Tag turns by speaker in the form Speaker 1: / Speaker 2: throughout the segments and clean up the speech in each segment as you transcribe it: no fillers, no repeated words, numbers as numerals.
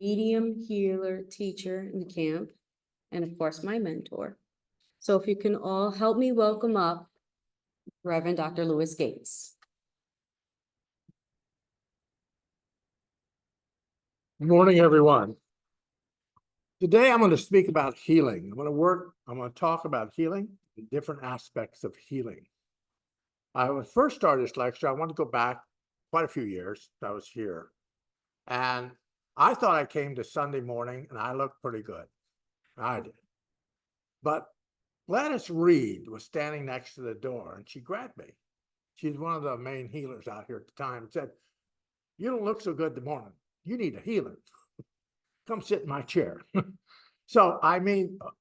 Speaker 1: medium healer teacher in the camp, and of course, my mentor. So if you can all help me welcome up Reverend Dr. Lewis Gates.
Speaker 2: Good morning, everyone. Today, I'm going to speak about healing. I'm going to talk about healing and different aspects of healing. I would first start this lecture. I want to go back quite a few years. I was here. And I thought I came to Sunday morning and I looked pretty good. I did. But Gladys Reed was standing next to the door and she grabbed me. She's one of the main healers out here at the time and said, "You don't look so good this morning. You need a healer. Come sit in my chair." So,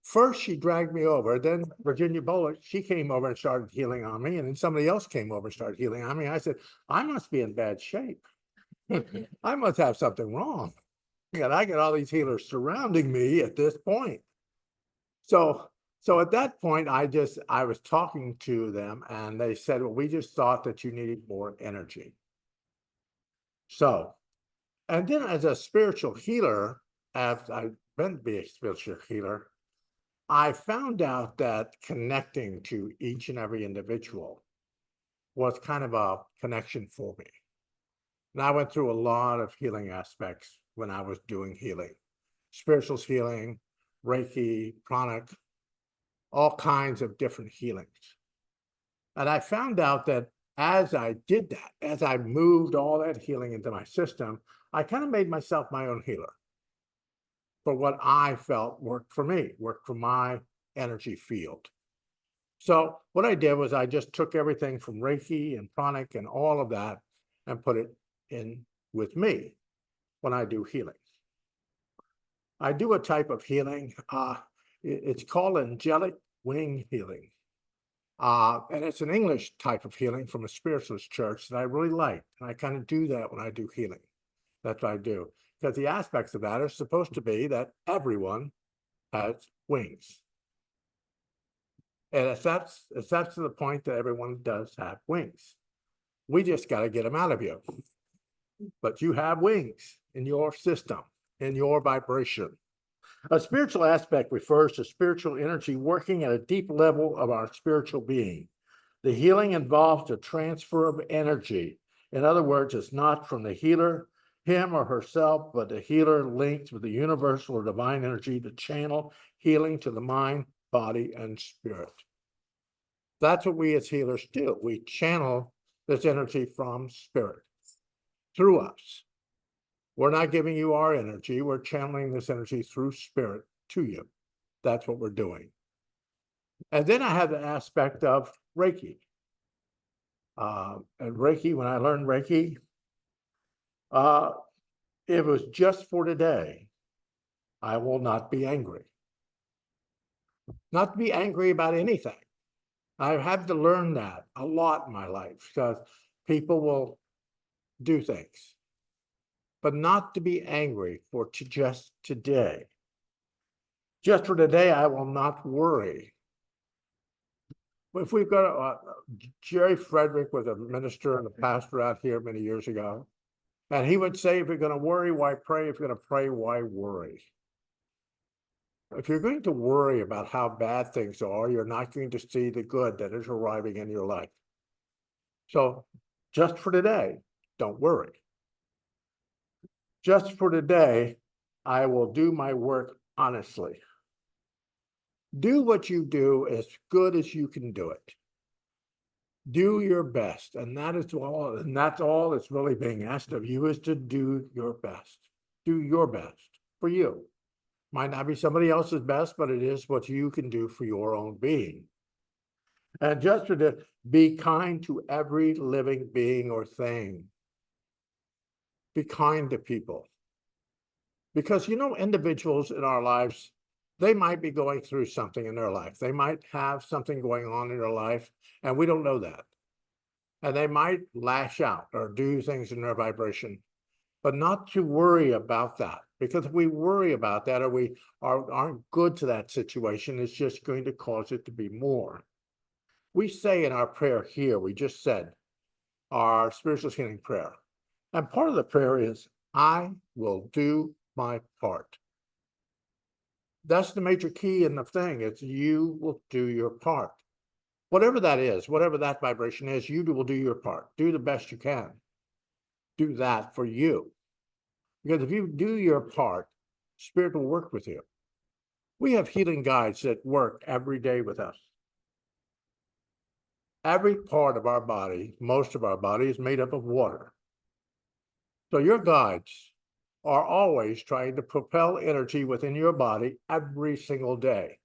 Speaker 2: first she dragged me over, then Virginia Bowler, she came over and started healing on me, and then somebody else came over and started healing on me. I said, I must be in bad shape. I must have something wrong. And I got all these healers surrounding me at this point. So at that point, I was talking to them and they said, well, we just thought that you needed more energy. So, and then as a spiritual healer, as I've been to be a spiritual healer, I found out that connecting to each and every individual was kind of a connection for me. And I went through a lot of healing aspects when I was doing healing, spiritual healing, Reiki, pranic, all kinds of different healings. And I found out that as I did that, as I moved all that healing into my system, I kind of made myself my own healer for what I felt worked for me, worked for my energy field. So what I did was I just took everything from Reiki and pranic and all of that and put it in with me when I do healing. I do a type of healing, it's called angelic wing healing. And it's an English type of healing from a spiritualist church that I really like. And I kind of do that when I do healing. That's what I do. Because the aspects of that are supposed to be that everyone has wings. And if that's to the point that everyone does have wings, we just got to get them out of you. But you have wings in your system, in your vibration. A spiritual aspect refers to spiritual energy working at a deep level of our spiritual being. The healing involves a transfer of energy. In other words, it's not from the healer, him or herself, but the healer linked with the universal or divine energy to channel healing to the mind, body, and spirit. That's what we as healers do. We channel this energy from spirit through us. We're not giving you our energy. We're channeling this energy through spirit to you. That's what we're doing. And then I have the aspect of Reiki. And Reiki, when I learned Reiki, it was just for today. I will not be angry. Not to be angry about anything. I've had to learn that a lot in my life because people will do things, but not to be angry for just today. Just for today, I will not worry. If we've got Jerry Frederick was a minister and a pastor out here many years ago, and he would say, if you're going to worry, why pray? If you're going to pray, why worry? If you're going to worry about how bad things are, you're not going to see the good that is arriving in your life. So just for today, don't worry. Just for today, I will do my work honestly. Do what you do as good as you can do it. Do your best, and that's all that's really being asked of you is to do your best. Do your best for you. Might not be somebody else's best, but it is what you can do for your own being. And just to be kind to every living being or thing. Be kind to people. Because, individuals in our lives, they might be going through something in their life. They might have something going on in their life, and we don't know that. And they might lash out or do things in their vibration, but not to worry about that. Because if we worry about that or we aren't good to that situation, it's just going to cause it to be more. We say in our prayer here, we just said our spiritual healing prayer. And part of the prayer is, I will do my part. That's the major key in the thing. It's you will do your part. Whatever that is, whatever that vibration is, you will do your part. Do the best you can. Do that for you. Because if you do your part, Spirit will work with you. We have healing guides that work every day with us. Every part of our body, most of our body, is made up of water. So your guides are always trying to propel energy within your body every single day.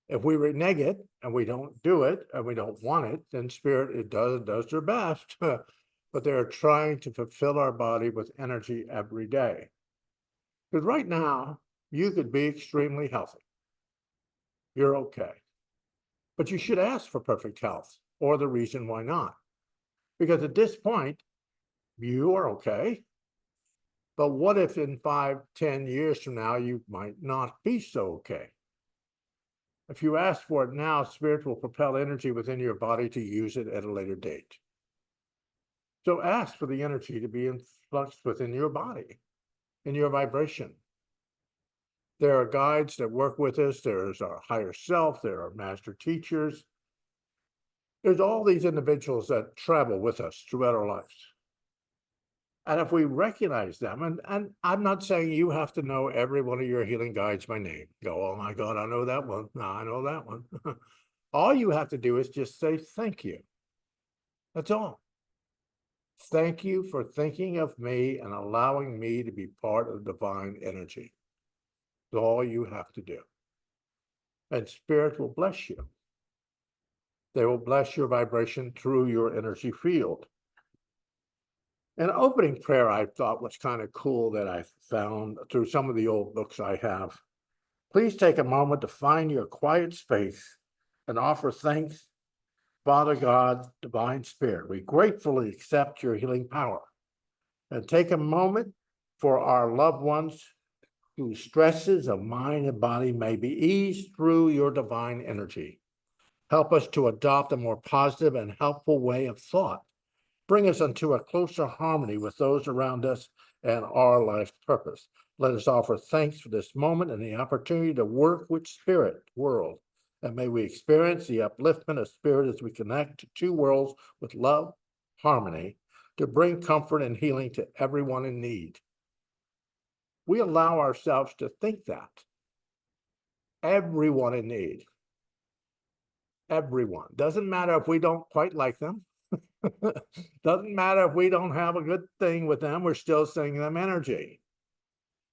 Speaker 2: If we renege it and we don't do it and we don't want it, then Spirit does their best, but they're trying to fulfill our body with energy every day. Because right now, you could be extremely healthy. You're okay. But you should ask for perfect health or the reason why not. Because at this point, you are okay. But what if in 5, 10 years from now, you might not be so okay? If you ask for it now, Spirit will propel energy within your body to use it at a later date. So ask for the energy to be influxed within your body, in your vibration. There are guides that work with us. There's our higher self. There are master teachers. There's all these individuals that travel with us throughout our lives. And if we recognize them, and I'm not saying you have to know every one of your healing guides by name. Go, oh my God, I know that one. No, I know that one. All you have to do is just say thank you. That's all. Thank you for thinking of me and allowing me to be part of divine energy. That's all you have to do. And Spirit will bless you. They will bless your vibration through your energy field. An opening prayer I thought was kind of cool that I found through some of the old books I have. Please take a moment to find your quiet space and offer thanks, Father God, Divine Spirit. We gratefully accept your healing power. And take a moment for our loved ones whose stresses of mind and body may be eased through your divine energy. Help us to adopt a more positive and helpful way of thought. Bring us into a closer harmony with those around us and our life's purpose. Let us offer thanks for this moment and the opportunity to work with Spirit world. And may we experience the upliftment of Spirit as we connect to two worlds with love, harmony, to bring comfort and healing to everyone in need. We allow ourselves to think that. Everyone in need. Everyone. Doesn't matter if we don't quite like them. Doesn't matter if we don't have a good thing with them, we're still sending them energy.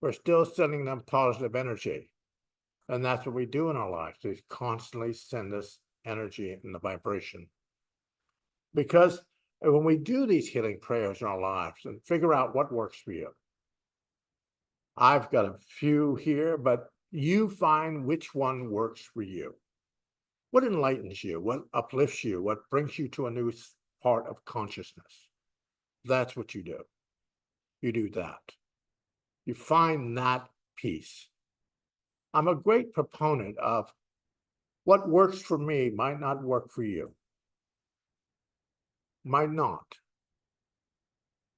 Speaker 2: We're still sending them positive energy. And that's what we do in our lives. We constantly send us energy and the vibration. Because when we do these healing prayers in our lives and figure out what works for you, I've got a few here, but you find which one works for you. What enlightens you? What uplifts you? What brings you to a new part of consciousness? That's what you do. You do that. You find that peace. I'm a great proponent of what works for me might not work for you. Might not.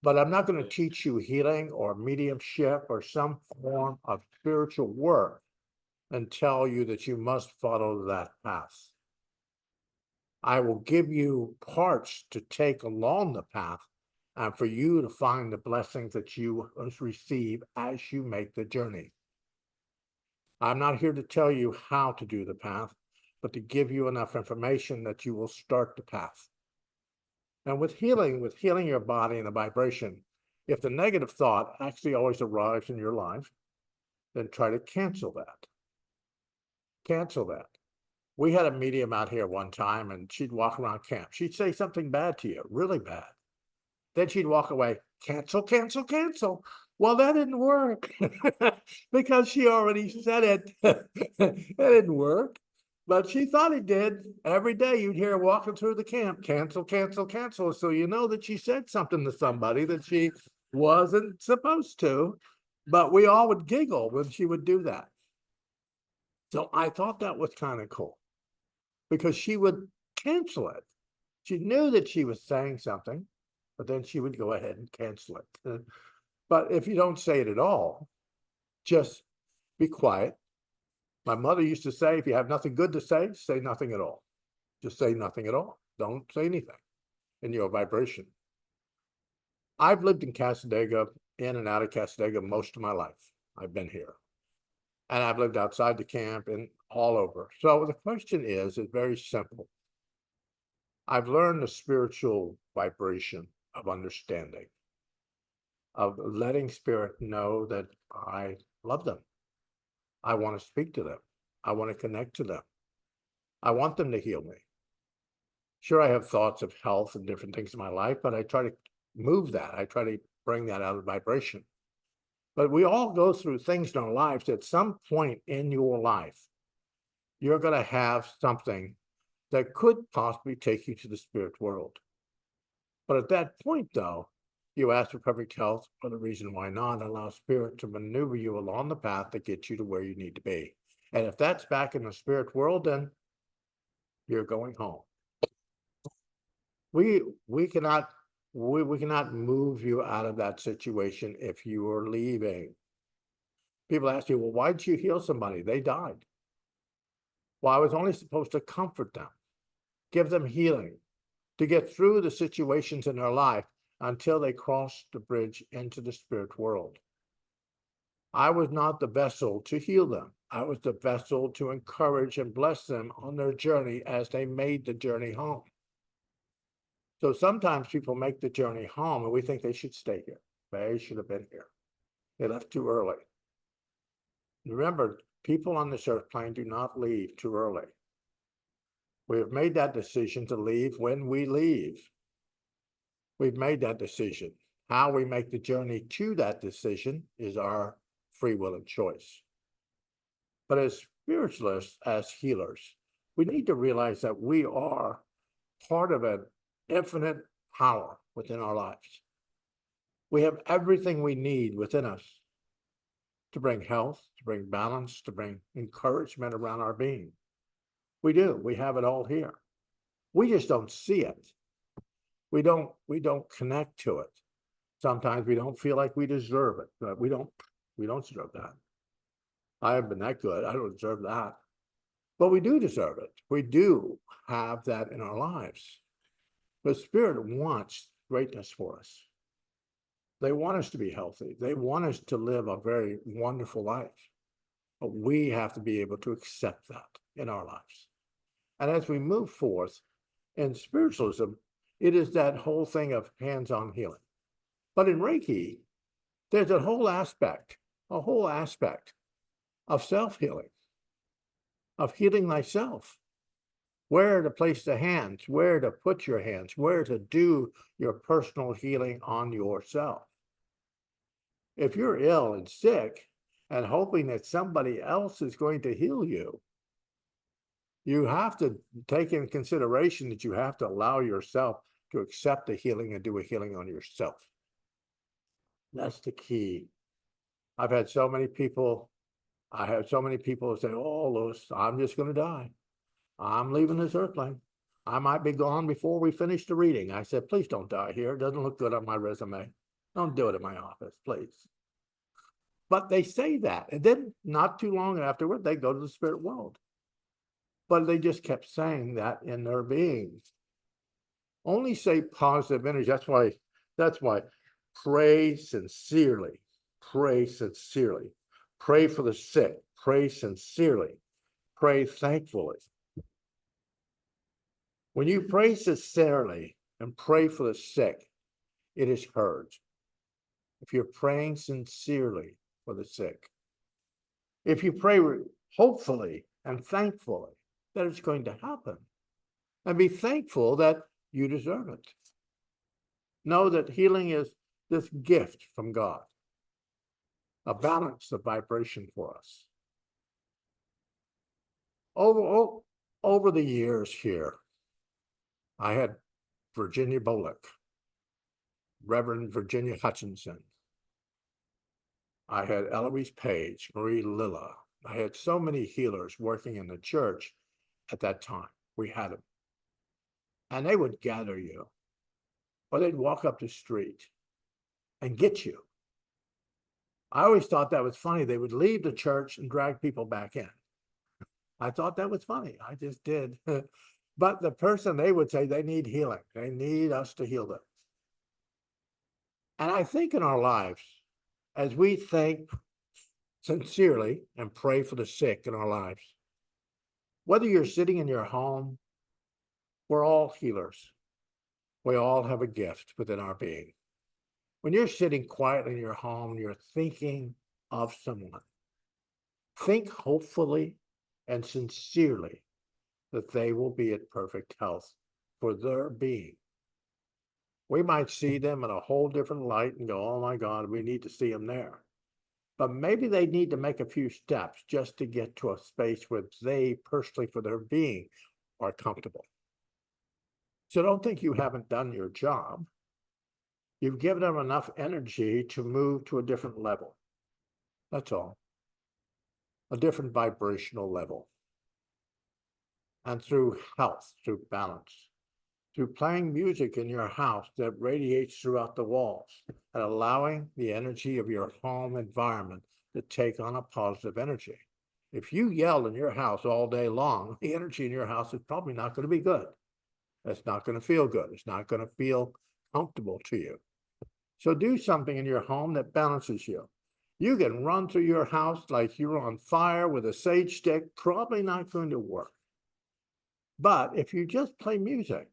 Speaker 2: But I'm not going to teach you healing or mediumship or some form of spiritual work and tell you that you must follow that path. I will give you parts to take along the path and for you to find the blessings that you receive as you make the journey. I'm not here to tell you how to do the path, but to give you enough information that you will start the path. And with healing your body and the vibration, if the negative thought actually always arrives in your life, then try to cancel that. Cancel that. We had a medium out here one time and she'd walk around camp. She'd say something bad to you, really bad. Then she'd walk away, cancel, cancel, cancel. Well, that didn't work because she already said it. It didn't work, but she thought it did. Every day you'd hear her walking through the camp, cancel, cancel, cancel. So you know that she said something to somebody that she wasn't supposed to, but we all would giggle when she would do that. So I thought that was kind of cool because she would cancel it. She knew that she was saying something, but then she would go ahead and cancel it. But if you don't say it at all, just be quiet. My mother used to say, if you have nothing good to say nothing at all. Just say nothing at all. Don't say anything in your vibration. I've lived in Cassadaga, in and out of Cassadaga most of my life. I've been here. And I've lived outside the camp and all over. So the question is very simple. I've learned the spiritual vibration of understanding, of letting spirit know that I love them. I want to speak to them. I want to connect to them. I want them to heal me. Sure, I have thoughts of health and different things in my life, but I try to move that. I try to bring that out of vibration. But we all go through things in our lives. At some point in your life, you're going to have something that could possibly take you to the spirit world. But at that point, though, you ask for perfect health for the reason why not, allow spirit to maneuver you along the path that gets you to where you need to be. And if that's back in the spirit world, then you're going home. We cannot move you out of that situation if you are leaving. People ask you, well, why did you heal somebody? They died. Well, I was only supposed to comfort them, give them healing, to get through the situations in their life until they crossed the bridge into the spirit world. I was not the vessel to heal them. I was the vessel to encourage and bless them on their journey as they made the journey home. So sometimes people make the journey home and we think they should stay here. They should have been here. They left too early. Remember, people on this earth plane do not leave too early. We have made that decision to leave when we leave. We've made that decision. How we make the journey to that decision is our free will and choice. But as spiritualists, as healers, we need to realize that we are part of an infinite power within our lives. We have everything we need within us to bring health, to bring balance, to bring encouragement around our being. We do. We have it all here. We just don't see it. We don't connect to it. Sometimes we don't feel like we deserve it, but we don't deserve that. I haven't been that good. I don't deserve that. But we do deserve it. We do have that in our lives. The Spirit wants greatness for us. They want us to be healthy. They want us to live a very wonderful life. But we have to be able to accept that in our lives. And as we move forth in spiritualism, it is that whole thing of hands-on healing. But in Reiki, there's a whole aspect of self-healing, of healing thyself, where to place the hands, where to put your hands, where to do your personal healing on yourself. If you're ill and sick and hoping that somebody else is going to heal you, you have to take in consideration that you have to allow yourself to accept the healing and do a healing on yourself. That's the key. I've had so many people, say, oh, Louis, I'm just going to die. I'm leaving this earthplane. I might be gone before we finish the reading. I said, please don't die here. It doesn't look good on my resume. Don't do it in my office, please. But they say that. And then not too long afterward, they go to the spirit world. But they just kept saying that in their beings. Only say positive energy. That's why pray sincerely. Pray sincerely. Pray for the sick. Pray sincerely. Pray thankfully. When you pray sincerely and pray for the sick, it is heard. If you're praying sincerely for the sick, if you pray hopefully and thankfully that it's going to happen, and be thankful that you deserve it. Know that healing is this gift from God, a balance of vibration for us. Over the years here, I had Virginia Bullock, Reverend Virginia Hutchinson. I had Eloise Page, Marie Lilla. I had so many healers working in the church at that time. We had them. And they would gather you, or they'd walk up the street and get you I always thought that was funny. They would leave the church and drag people back in. I thought that was funny. I just did. But the person, they would say they need healing. They need us to heal them. And I think in our lives, as we think sincerely and pray for the sick in our lives, whether you're sitting in your home, we're all healers. We all have a gift within our being. When you're sitting quietly in your home, you're thinking of someone. Think hopefully and sincerely that they will be at perfect health for their being. We might see them in a whole different light and go, oh my God, we need to see them there. But maybe they need to make a few steps just to get to a space where they personally, for their being, are comfortable. So don't think you haven't done your job. You've given them enough energy to move to a different level. That's all. A different vibrational level. And through health, through balance, through playing music in your house that radiates throughout the walls and allowing the energy of your home environment to take on a positive energy. If you yell in your house all day long, the energy in your house is probably not going to be good. It's not going to feel good. It's not going to feel comfortable to you. So do something in your home that balances you. You can run through your house like you're on fire with a sage stick, probably not going to work. But if you just play music,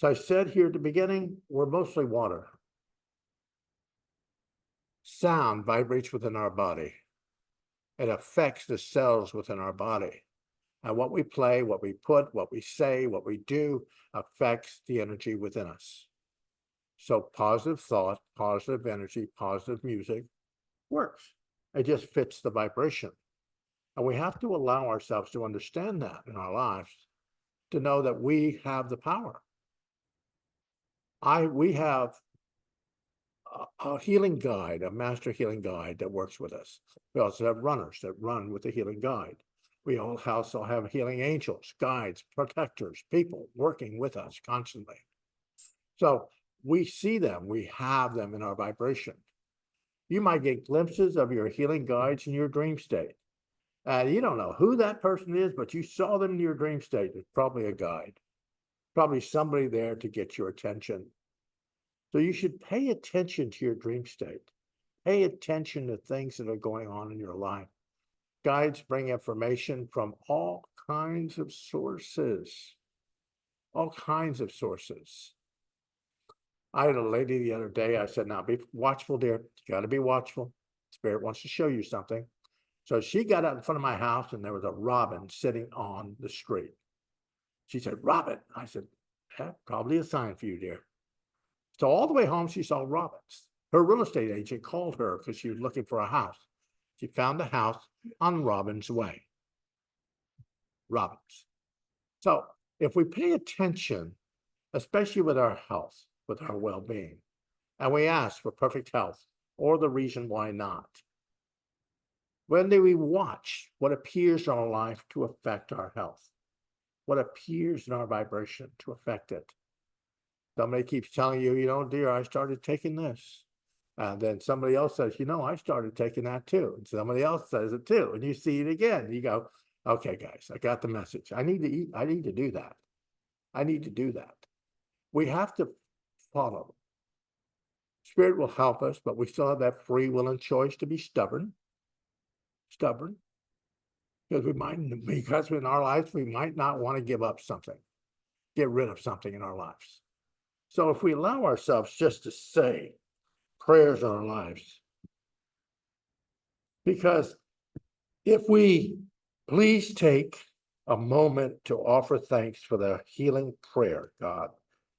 Speaker 2: as I said here at the beginning, we're mostly water. Sound vibrates within our body. It affects the cells within our body. And what we play, what we put, what we say, what we do affects the energy within us. So positive thought, positive energy, positive music works. It just fits the vibration. And we have to allow ourselves to understand that in our lives, to know that we have the power. We have a healing guide, a master healing guide that works with us. We also have runners that run with the healing guide. We also have healing angels, guides, protectors, people working with us constantly. So we see them, we have them in our vibration. You might get glimpses of your healing guides in your dream state. You don't know who that person is, but you saw them in your dream state. It's probably a guide, probably somebody there to get your attention. So you should pay attention to your dream state. Pay attention to things that are going on in your life. Guides bring information from all kinds of sources. All kinds of sources. I had a lady the other day, I said, now be watchful, dear. You got to be watchful. Spirit wants to show you something. So she got out in front of my house and there was a robin sitting on the street. She said, robin. I said, yeah, probably a sign for you, dear. So all the way home, she saw robins. Her real estate agent called her because she was looking for a house. She found a house on Robin's Way. Robins. So if we pay attention, especially with our health, with our well-being, and we ask for perfect health or the reason why not, when do we watch what appears in our life to affect our health? What appears in our vibration to affect it? Somebody keeps telling you, you know, dear, I started taking this. And then somebody else says, you know, I started taking that too. And somebody else says it too. And you see it again. You go, okay, guys, I got the message. I need to eat. I need to do that. I need to do that. We have to follow. Spirit will help us, but we still have that free will and choice to be stubborn. Stubborn. Because in our lives, we might not want to give up something, get rid of something in our lives. So if we allow ourselves just to say prayers in our lives, because if we please take a moment to offer thanks for the healing prayer, God,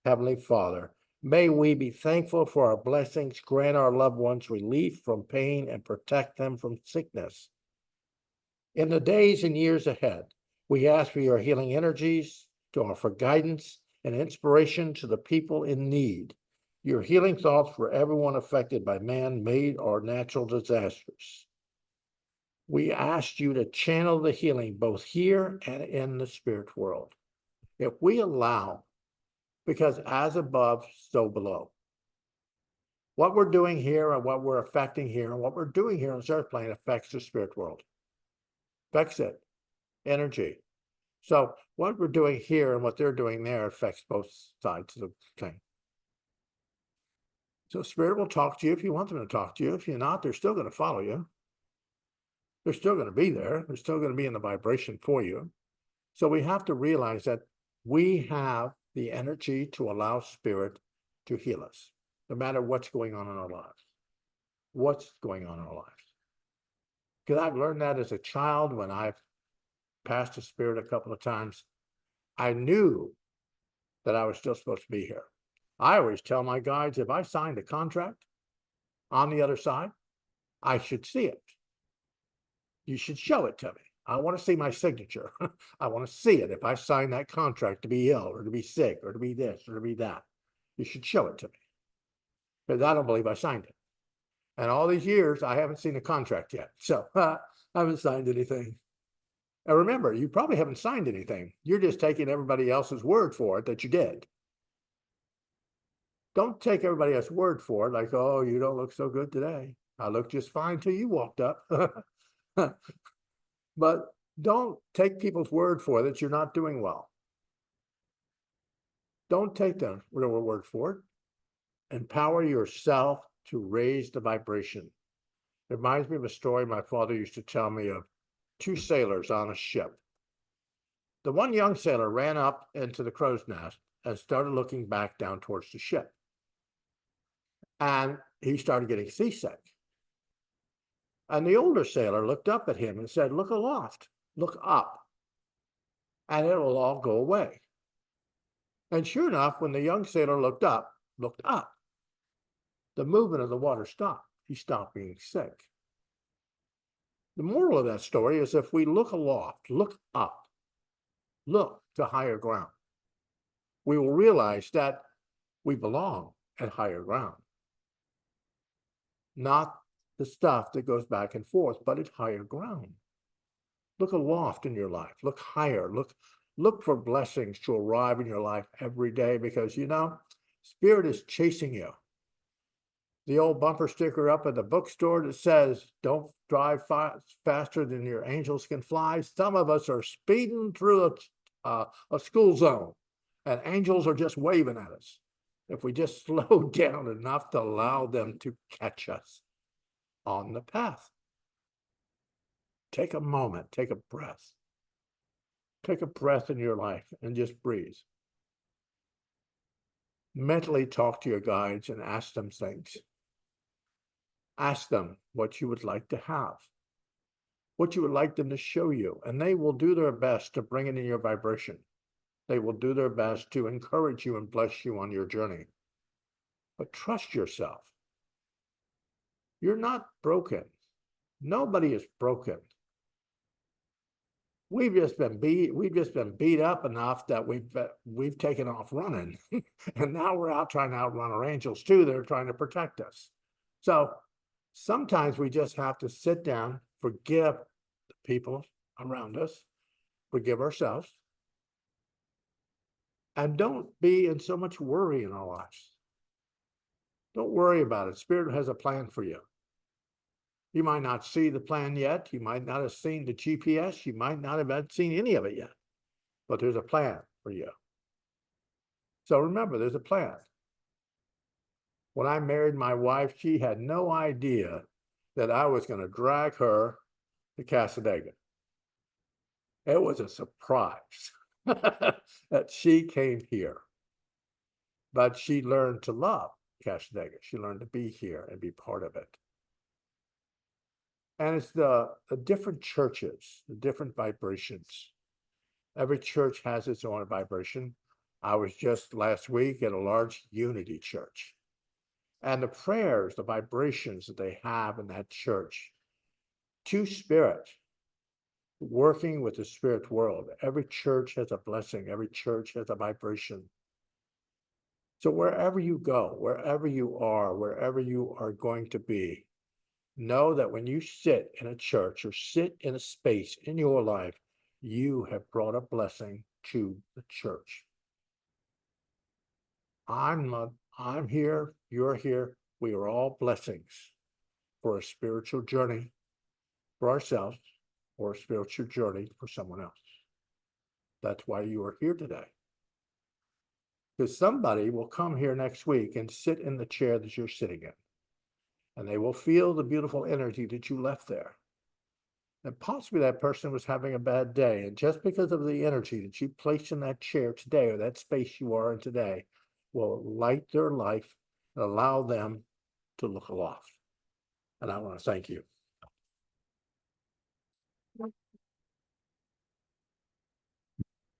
Speaker 2: Heavenly Father, may we be thankful for our blessings, grant our loved ones relief from pain, and protect them from sickness. In the days and years ahead, we ask for your healing energies to offer guidance and inspiration to the people in need. Your healing thoughts for everyone affected by man-made or natural disasters. We ask you to channel the healing both here and in the spirit world. If we allow, because as above, so below. What we're doing here and what we're affecting here and what we're doing here on this earth plane affects the spirit world. Affects it. Energy. So what we're doing here and what they're doing there affects both sides of the thing. So spirit will talk to you if you want them to talk to you. If you're not, they're still going to follow you. They're still going to be there. They're still going to be in the vibration for you. So we have to realize that we have the energy to allow spirit to heal us, no matter what's going on in our lives. What's going on in our lives? Because I've learned that as a child when I've passed a spirit a couple of times. I knew that I was still supposed to be here. I always tell my guides, if I signed a contract on the other side, I should see it. You should show it to me. I want to see my signature. I want to see it if I sign that contract to be ill or to be sick or to be this or to be that. You should show it to me. Because I don't believe I signed it. And all these years, I haven't seen a contract yet. So I haven't signed anything. And remember, you probably haven't signed anything. You're just taking everybody else's word for it that you did. Don't take everybody else's word for it, like, oh, you don't look so good today. I looked just fine till you walked up. But don't take people's word for it that you're not doing well. Don't take their word for it. Empower yourself to raise the vibration. It reminds me of a story my father used to tell me of two sailors on a ship. The one young sailor ran up into the crow's nest and started looking back down towards the ship. And he started getting seasick. And the older sailor looked up at him and said, look aloft, look up, and it will all go away. And sure enough, when the young sailor looked up, the movement of the water stopped. He stopped being sick. The moral of that story is if we look aloft, look up, look to higher ground, we will realize that we belong at higher ground. Not the stuff that goes back and forth, but at higher ground. Look aloft in your life. Look higher. Look for blessings to arrive in your life every day because, you know, spirit is chasing you. The old bumper sticker up at the bookstore that says, don't drive faster than your angels can fly. Some of us are speeding through a school zone and angels are just waving at us. If we just slow down enough to allow them to catch us on the path. Take a moment, take a breath. Take a breath in your life and just breathe. Mentally talk to your guides and ask them things. Ask them what you would like to have, what you would like them to show you, and they will do their best to bring it in your vibration. They will do their best to encourage you and bless you on your journey. But trust yourself. You're not broken. Nobody is broken. We've just been beat up enough that we've taken off running. And now we're out trying to outrun our angels too. They're trying to protect us. So sometimes we just have to sit down, forgive the people around us, forgive ourselves, and don't be in so much worry in our lives. Don't worry about it. Spirit has a plan for you. You might not see the plan yet. You might not have seen the GPS. You might not have seen any of it yet. But there's a plan for you. So remember, there's a plan. When I married my wife, she had no idea that I was going to drag her to Cassadaga. It was a surprise that she came here. But she learned to love Cassadaga. She learned to be here and be part of it. And it's the different churches, the different vibrations. Every church has its own vibration. I was just last week at a large unity church. And the prayers, the vibrations that they have in that church, to spirit, working with the spirit world. Every church has a blessing. Every church has a vibration. So wherever you go, wherever you are going to be, know that when you sit in a church or sit in a space in your life, you have brought a blessing to the church. I'm here, you're here We are all blessings for a spiritual journey for ourselves or a spiritual journey for someone else. That's why you are here today. Because somebody will come here next week and sit in the chair that you're sitting in. And they will feel the beautiful energy that you left there. And possibly that person was having a bad day. And just because of the energy that you placed in that chair today or that space you are in today will light their life and allow them to look aloft. And I want to thank you.